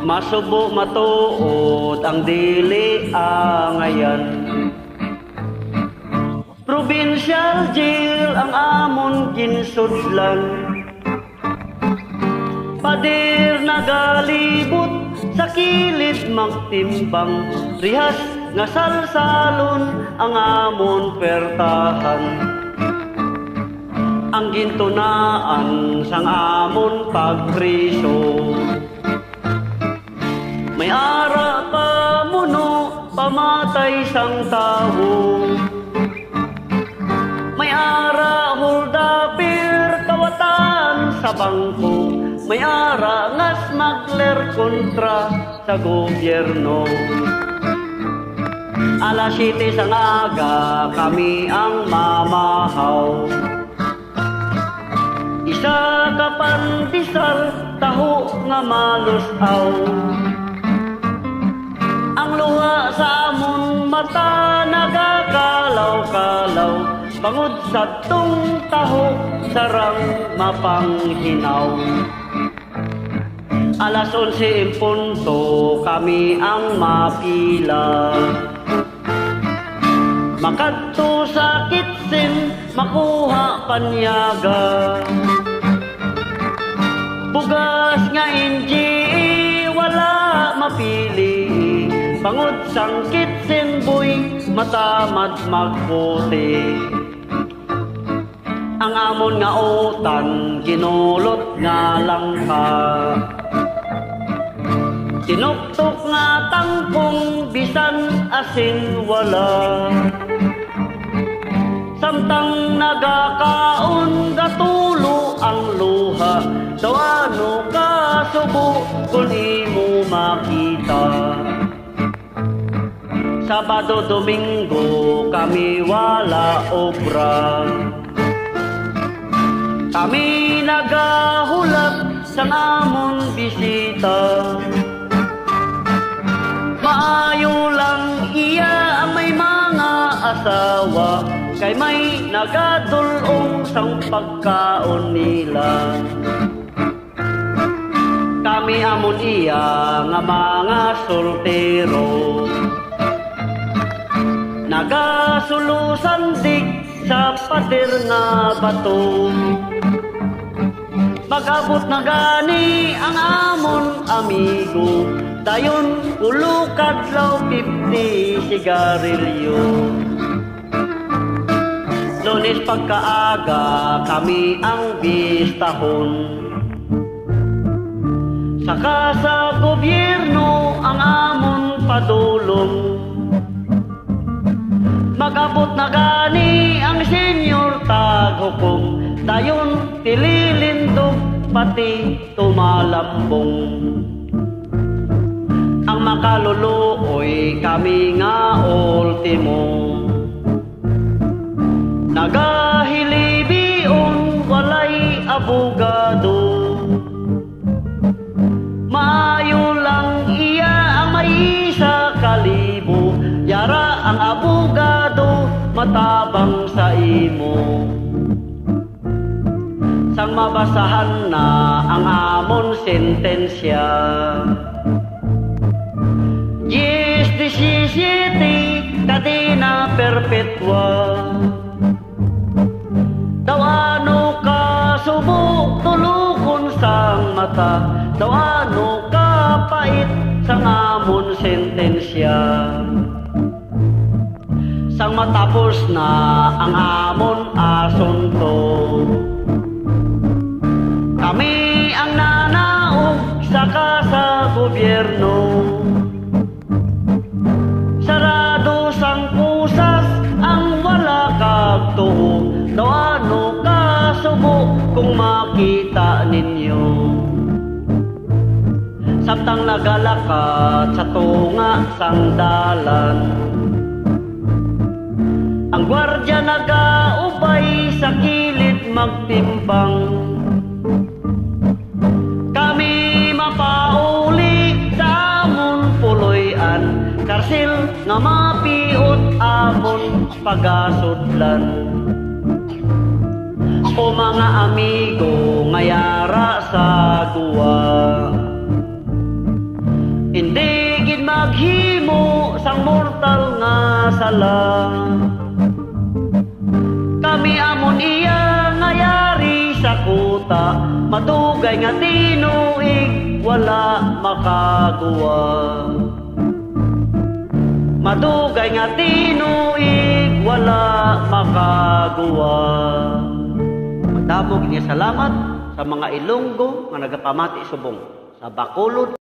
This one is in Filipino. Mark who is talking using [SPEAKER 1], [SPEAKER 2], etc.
[SPEAKER 1] masubo matuod ang dili angayan. Provincial jail ang amon ginsudlan, pader nagalibot sa kilid magtimbang, rihas nga salsalon ang amon pertahan. Ang gintunaan sang amon pagpriso, may ara pa muno pamatay sang tawo, may ara holdapir kawatan sa bangko, may ara nga smuggler kontra sa gobyerno. Alas 7 sang aga kami ang mamahaw, isa ka pandisal taho nga malusaw. Ang luha sa amon mata nagakalaw-kalaw, bangod sa tung taho sarang mapanghinaw. Alas 11 in punto kami ang mapila, makadto sa kitchen makuha panyaga. Bugas nga inji wala mapili, bangod sang kitchen boy matamad magputi. Ang amon nga utan kinulot nga langka, tinuktok nga tangkong bisan asin wala. Samtang nagakaon gatulo ang luha, daw ano ka subo kung imo makita. Sabado Domingo kami wala obra, kami nagahulag sa amon bisita. Maayo lang iya ang may mga asawa, kay may nagadulong sang pagkaon nila. Kami amon iya nga mga soltero, nagasulusan dig sa pader nga bato. Magabot na gani ang amon amigo, dayon ulo kadlaw 50 sigarilyo. Lunes pagkaaga kami ang bistahon, saka sa gobyerno ang amon padulong. Magabot na gani ang senyor taghukom, dayon tililindog pati tumalambong. Ang makaluluoy kami nga ultimo, nagahilibion walay abogado. Maayo lang iya ang may isa kalibo, yara ang abogado matabang sa imo. Sang mabasahan na ang amon sentensya, 17 kadena perpetua. Daw ano ka subo tulukon sang mata, daw ano ka pait sang amon sentensya. Sang matapos na ang amon asunto, kami ang nanaog saka sa gobyerno. Sarado sang pusas ang wala kagtuo, daw ano ka subo kung makita ninyo. Samtang nagalakat sa tunga sang dalan, ang gwardya nagaubay sa kilid magtimbang. Kami mapauli sa amon puloy-an, karsil nga mapiot amon pagasudlan. O mga amigo ngayara sa guwa, sang mortal nga sala. Kami amon iya ngayari sa kuta, matugay nga tinuig wala makaguwa. Matugay nga tinuig wala makaguwa. Madamog niya salamat sa mga Ilonggo nga nagapamati subong sa Bacolod